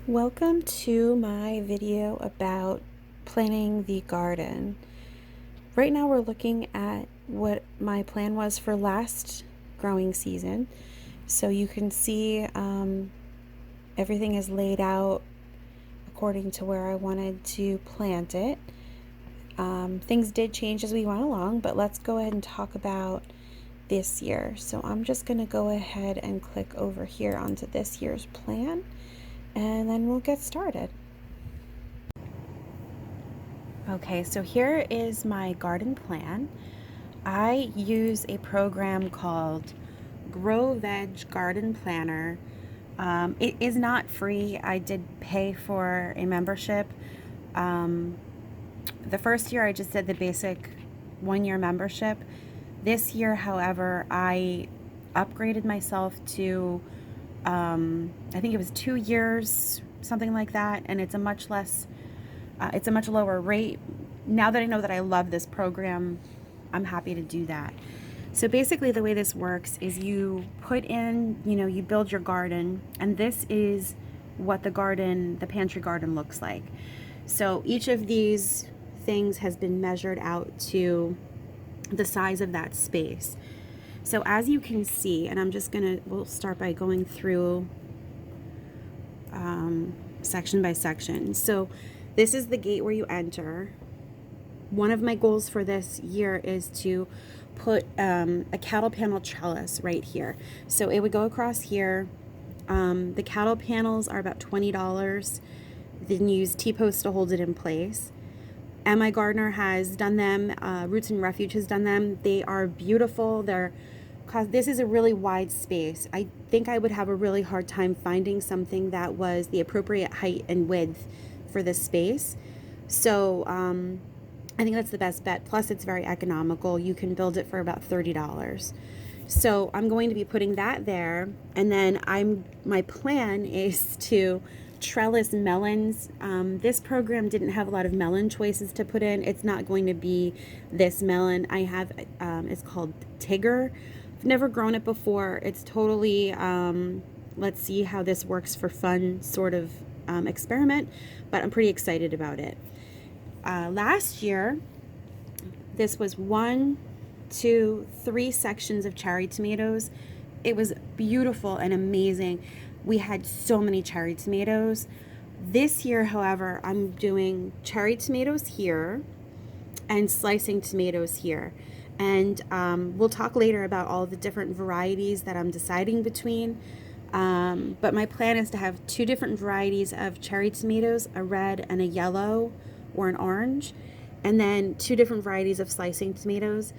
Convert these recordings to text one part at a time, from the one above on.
Welcome to my video about planting the garden. Right now we're looking at what my plan was for last growing season. So you can see everything is laid out according to where I wanted to plant it. Things did change as we went along, but let's go ahead and talk about this year. So I'm just going to go ahead and click over here onto this year's plan, and then we'll get started. Okay, so here is my garden plan. I use a program called Grow Veg Garden Planner. It is not free. I did pay for a membership. The first year I just did the basic 1-year membership. This year, however, I upgraded myself to I think it was 2 years, something like that, and it's a much lower rate. Now that I know that I love this program, I'm happy to do that. So basically the way this works is you put in, you build your garden, and this is what the pantry garden looks like. So each of these things has been measured out to the size of that space. So as you can see, and we'll start by going through section by section. So this is the gate where you enter. One of my goals for this year is to put a cattle panel trellis right here. So it would go across here. The cattle panels are about $20. Then use T-posts to hold it in place. And my gardener has done them. Roots and Refuge has done them. They are beautiful. This is a really wide space. I think I would have a really hard time finding something that was the appropriate height and width for this space. So I think that's the best bet. Plus it's very economical. You can build it for about $30. So I'm going to be putting that there. And then my plan is to trellis melons. This program didn't have a lot of melon choices to put in. It's not going to be this melon. I have, it's called Tigger. I've never grown it before. It's totally, let's see how this works for fun sort of experiment, but I'm pretty excited about it. Last year, this was 1, 2, 3 sections of cherry tomatoes. It was beautiful and amazing. We had so many cherry tomatoes. This year, however, I'm doing cherry tomatoes here and slicing tomatoes here. And we'll talk later about all the different varieties that I'm deciding between. But my plan is to have 2 different varieties of cherry tomatoes, a red and a yellow or an orange, and then 2 different varieties of slicing tomatoes.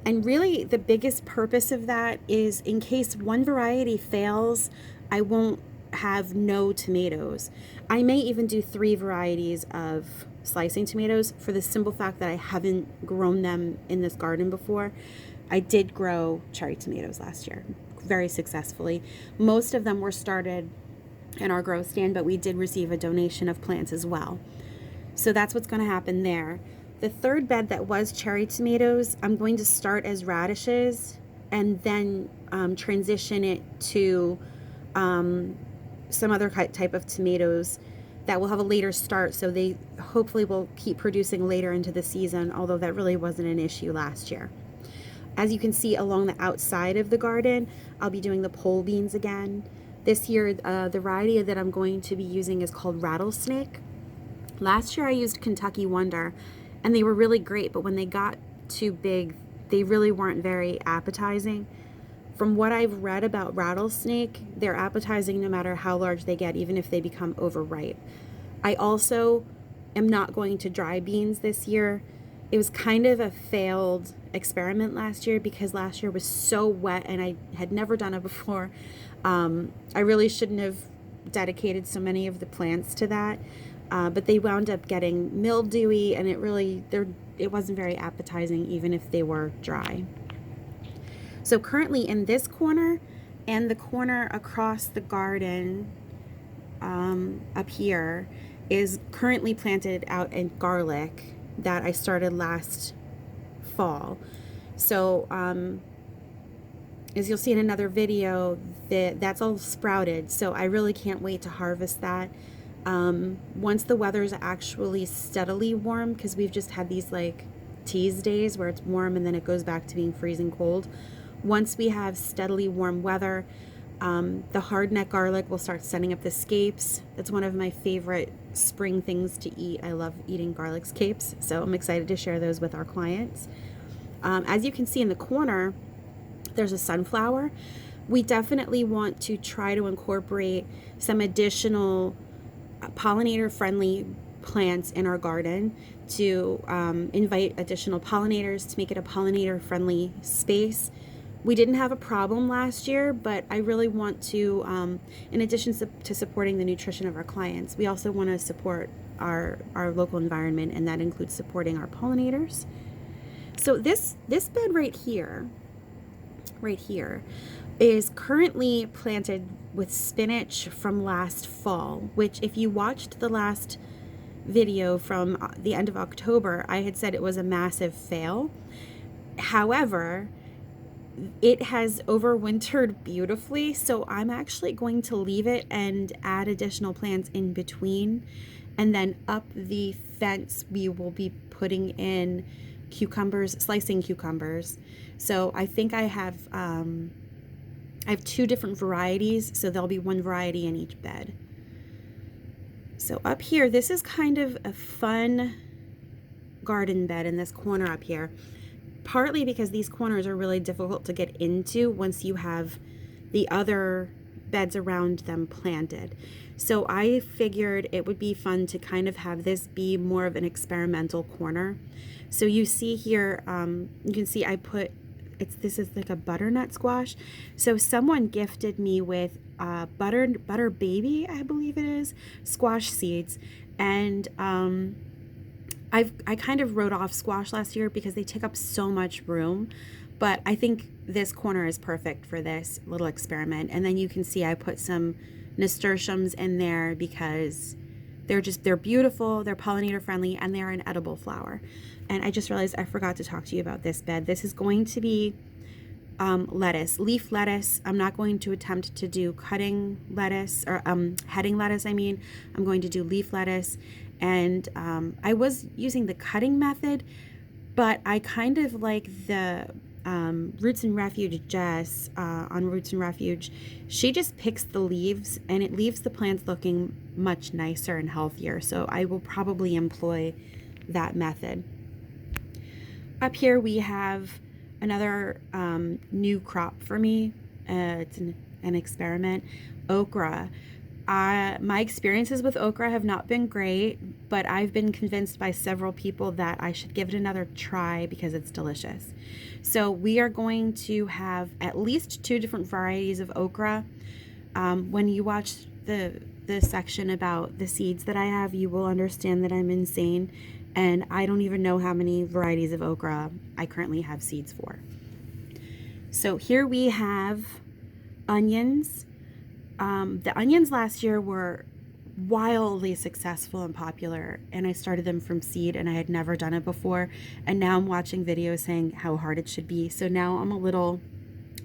And really the biggest purpose of that is in case one variety fails, I won't have no tomatoes. I may even do 3 varieties of slicing tomatoes for the simple fact that I haven't grown them in this garden before. I did grow cherry tomatoes last year very successfully. Most of them were started in our grow stand, but we did receive a donation of plants as well. So that's what's going to happen there. The third bed that was cherry tomatoes, I'm going to start as radishes and then transition it to some other type of tomatoes that will have a later start, so they hopefully will keep producing later into the season, although that really wasn't an issue last year. As you can see along the outside of the garden, I'll be doing the pole beans again. This year, the variety that I'm going to be using is called Rattlesnake. Last year I used Kentucky Wonder, and they were really great, but when they got too big, they really weren't very appetizing. From what I've read about Rattlesnake, they're appetizing no matter how large they get, even if they become overripe. I also am not going to dry beans this year. It was kind of a failed experiment last year because last year was so wet and I had never done it before. I really shouldn't have dedicated so many of the plants to that, but they wound up getting mildewy, and it wasn't very appetizing even if they were dry. So currently in this corner and the corner across the garden up here is currently planted out in garlic that I started last fall. So as you'll see in another video, that's all sprouted. So I really can't wait to harvest that. Once the weather's actually steadily warm, because we've just had these like tease days where it's warm and then it goes back to being freezing cold. Once we have steadily warm weather, the hardneck garlic will start sending up the scapes. That's one of my favorite spring things to eat. I love eating garlic scapes, so I'm excited to share those with our clients. As you can see in the corner, there's a sunflower. We definitely want to try to incorporate some additional pollinator-friendly plants in our garden to invite additional pollinators, to make it a pollinator-friendly space. We didn't have a problem last year, but I really want to, in addition to supporting the nutrition of our clients, we also want to support our local environment, and that includes supporting our pollinators. So this bed right here, is currently planted with spinach from last fall, which if you watched the last video from the end of October, I had said it was a massive fail. However, it has overwintered beautifully, so I'm actually going to leave it and add additional plants in between, and then up the fence we will be putting in cucumbers, slicing cucumbers. So I think I have 2 different varieties, so there'll be 1 variety in each bed. So up here, this is kind of a fun garden bed in this corner up here. Partly because these corners are really difficult to get into once you have the other beds around them planted. So I figured it would be fun to kind of have this be more of an experimental corner. So you see here, you can see I put, this is like a butternut squash. So someone gifted me with butter baby, I believe it is, squash seeds. And I kind of wrote off squash last year because they take up so much room, but I think this corner is perfect for this little experiment. And then you can see I put some nasturtiums in there because they're beautiful, they're pollinator friendly, and they're an edible flower. And I just realized I forgot to talk to you about this bed. This is going to be lettuce, leaf lettuce. I'm not going to attempt to do cutting lettuce or heading lettuce. I'm going to do leaf lettuce. And I was using the cutting method, but I kind of like the Roots and Refuge Jess on Roots and Refuge. She just picks the leaves and it leaves the plants looking much nicer and healthier. So I will probably employ that method. Up here we have another new crop for me. It's an experiment, okra. My experiences with okra have not been great, but I've been convinced by several people that I should give it another try because it's delicious. So we are going to have at least 2 different varieties of okra. When you watch the section about the seeds that I have, you will understand that I'm insane, and I don't even know how many varieties of okra I currently have seeds for. So here we have onions. The onions last year were wildly successful and popular, and I started them from seed, and I had never done it before, and now I'm watching videos saying how hard it should be. So now I'm a little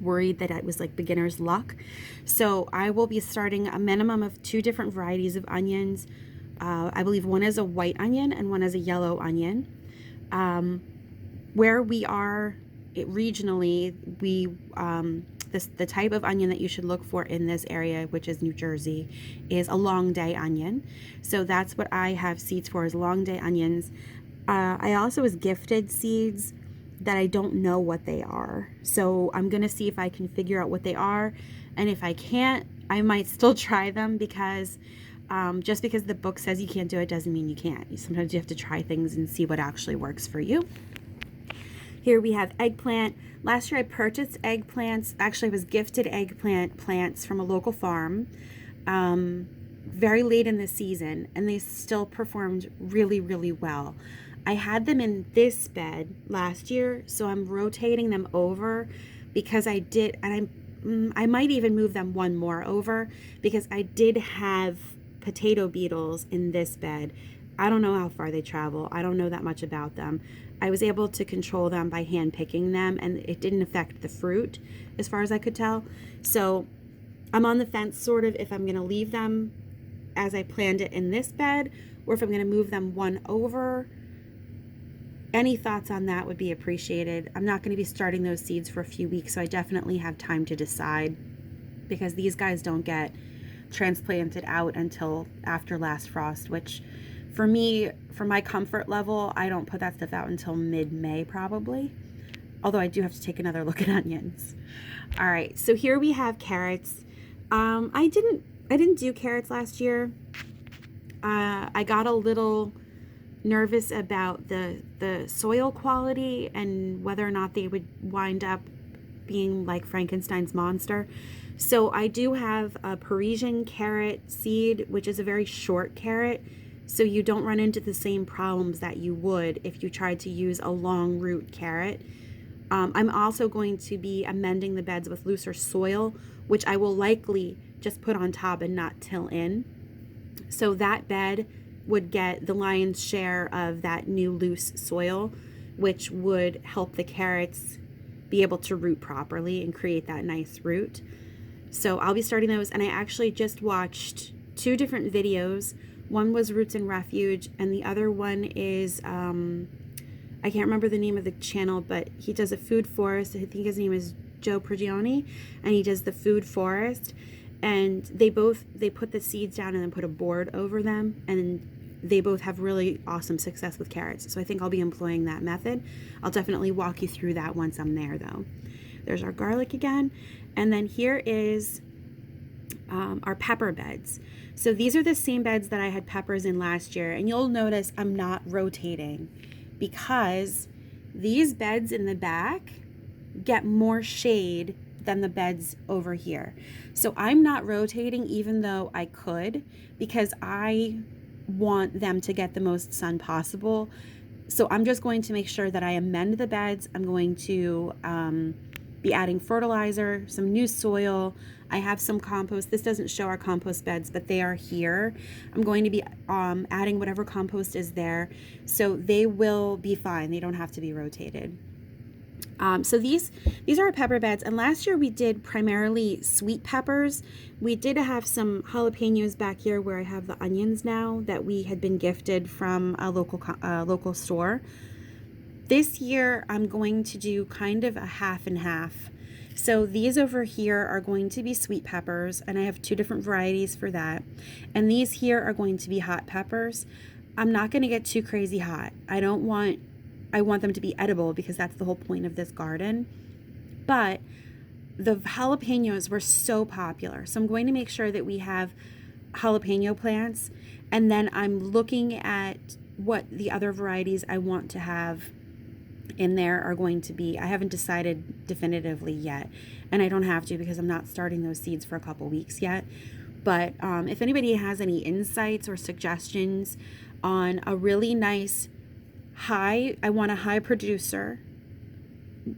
worried that it was like beginner's luck. So I will be starting a minimum of 2 different varieties of onions. I believe one is a white onion and one is a yellow onion. Where we are regionally, the type of onion that you should look for in this area, which is New Jersey, is a long day onion. So that's what I have seeds for, is long day onions. I also was gifted seeds that I don't know what they are. So I'm going to see if I can figure out what they are. And if I can't, I might still try them because just because the book says you can't do it doesn't mean you can't. Sometimes you have to try things and see what actually works for you. Here we have eggplant. Last year I purchased eggplants. Actually, I was gifted eggplant plants from a local farm very late in the season, and they still performed really, really well. I had them in this bed last year, so I'm rotating them over because I did, and I might even move them one more over because I did have potato beetles in this bed. I don't know how far they travel. I don't know that much about them. I was able to control them by hand picking them, and it didn't affect the fruit as far as I could tell. So I'm on the fence sort of if I'm going to leave them as I planned it in this bed, or if I'm going to move them one over. Any thoughts on that would be appreciated. I'm not going to be starting those seeds for a few weeks, so I definitely have time to decide, because these guys don't get transplanted out until after last frost, which for me, for my comfort level, I don't put that stuff out until mid-May probably. Although I do have to take another look at onions. All right, so here we have carrots. I didn't do carrots last year. I got a little nervous about the soil quality and whether or not they would wind up being like Frankenstein's monster. So I do have a Parisian carrot seed, which is a very short carrot, so you don't run into the same problems that you would if you tried to use a long root carrot. I'm also going to be amending the beds with looser soil, which I will likely just put on top and not till in. So that bed would get the lion's share of that new loose soil, which would help the carrots be able to root properly and create that nice root. So I'll be starting those, and I actually just watched 2 different videos. One was Roots and Refuge, and the other one is, I can't remember the name of the channel, but he does a food forest. I think his name is Joe Prigioni, and he does the food forest. And they put the seeds down and then put a board over them, and they both have really awesome success with carrots. So I think I'll be employing that method. I'll definitely walk you through that once I'm there, though. There's our garlic again. And then here is our pepper beds. So these are the same beds that I had peppers in last year. And you'll notice I'm not rotating, because these beds in the back get more shade than the beds over here. So I'm not rotating, even though I could, because I want them to get the most sun possible. So I'm just going to make sure that I amend the beds. I'm going to be adding fertilizer, some new soil. I have some compost. This doesn't show our compost beds, but they are here. I'm going to be adding whatever compost is there, so they will be fine. They don't have to be rotated. So these are our pepper beds, and last year we did primarily sweet peppers. We did have some jalapenos back here where I have the onions now that we had been gifted from a local store. This year I'm going to do kind of a half and half. So these over here are going to be sweet peppers, and I have 2 different varieties for that. And these here are going to be hot peppers. I'm not going to get too crazy hot. I want them to be edible, because that's the whole point of this garden. But the jalapenos were so popular, so I'm going to make sure that we have jalapeno plants, and then I'm looking at what the other varieties I want to have in there are going to be. I haven't decided definitively yet, and I don't have to, because I'm not starting those seeds for a couple weeks yet. But if anybody has any insights or suggestions on a really nice I want a high producer,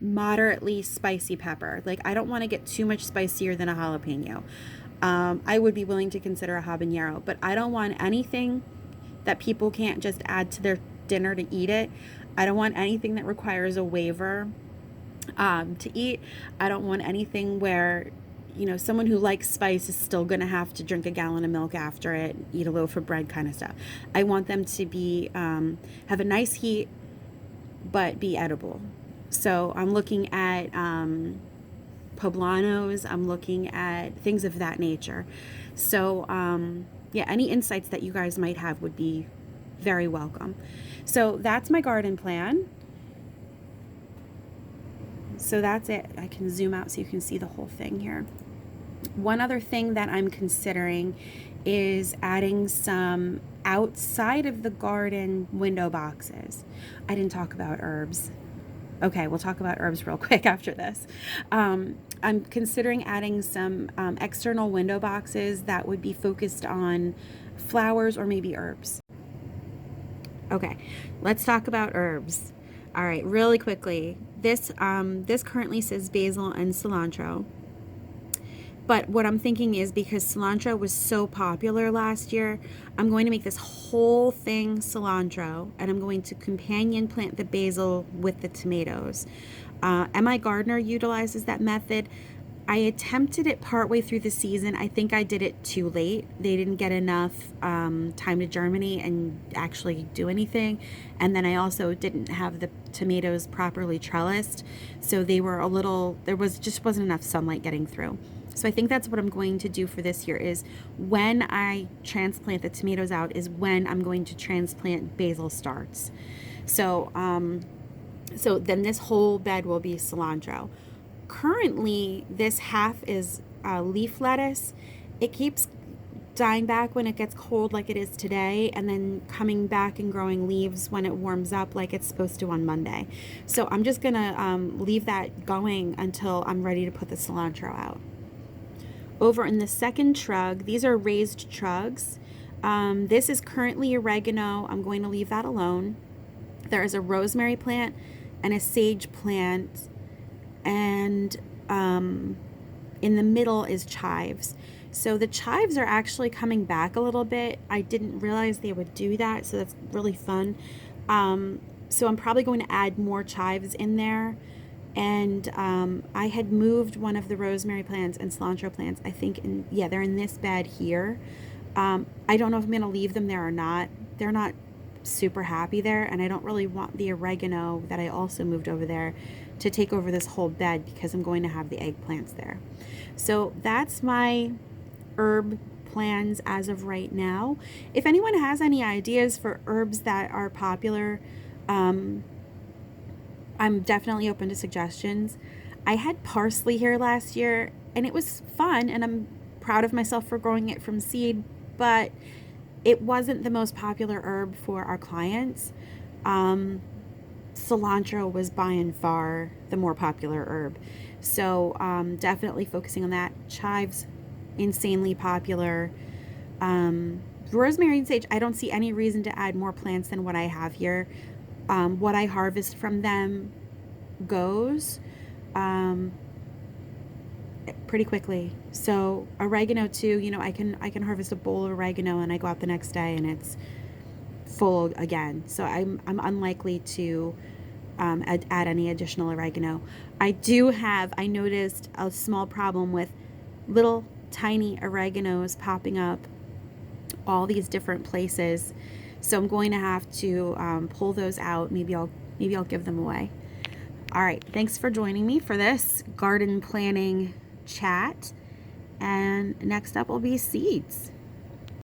moderately spicy pepper. Like, I don't want to get too much spicier than a jalapeno. I would be willing to consider a habanero, but I don't want anything that people can't just add to their dinner to eat it. I don't want anything that requires a waiver to eat. I don't want anything where, someone who likes spice is still going to have to drink a gallon of milk after it, eat a loaf of bread kind of stuff. I want them to be, have a nice heat, but be edible. So I'm looking at poblanos. I'm looking at things of that nature. So, yeah, any insights that you guys might have would be very welcome. So that's my garden plan. So that's it. I can zoom out so you can see the whole thing here. One other thing that I'm considering is adding some outside of the garden window boxes. I didn't talk about herbs. Okay, we'll talk about herbs real quick after this. I'm considering adding some external window boxes that would be focused on flowers or maybe herbs. Okay, let's talk about herbs. All right, really quickly. This currently says basil and cilantro. But what I'm thinking is, because cilantro was so popular last year, I'm going to make this whole thing cilantro, and I'm going to companion plant the basil with the tomatoes. Mi Gardener utilizes that method. I attempted it partway through the season. I think I did it too late. They didn't get enough time to germinate and actually do anything. And then I also didn't have the tomatoes properly trellised. So they were a little, just wasn't enough sunlight getting through. So I think that's what I'm going to do for this year is when I transplant the tomatoes out is when I'm going to transplant basil starts. So, so then this whole bed will be cilantro. Currently, this half is leaf lettuce. It keeps dying back when it gets cold like it is today, and then coming back and growing leaves when it warms up like it's supposed to on Monday. So I'm just gonna leave that going until I'm ready to put the cilantro out. Over in the second trug, these are raised trugs. This is currently oregano. I'm going to leave that alone. There is a rosemary plant and a sage plant, and in the middle is chives. So the chives are actually coming back a little bit. I didn't realize they would do that, so that's really fun. So I'm probably going to add more chives in there. And I had moved one of the rosemary plants and cilantro plants, I think, they're in this bed here. I don't know if I'm going to leave them there or not. They're not super happy there, and I don't really want the oregano that I also moved over there to take over this whole bed because I'm going to have the eggplants there. So that's my herb plans as of right now. If anyone has any ideas for herbs that are popular, I'm definitely open to suggestions. I had parsley here last year and it was fun, and I'm proud of myself for growing it from seed, but it wasn't the most popular herb for our clients. Cilantro was by and far the more popular herb. So definitely focusing on that. Chives, insanely popular. Rosemary and sage, I don't see any reason to add more plants than what I have here. What I harvest from them goes pretty quickly. So oregano too, I can harvest a bowl of oregano and I go out the next day and it's full again. So I'm unlikely to add any additional oregano. I noticed a small problem with little tiny oreganos popping up all these different places. So I'm going to have to pull those out. Maybe I'll give them away. All right, thanks for joining me for this garden planning chat. And next up will be seeds.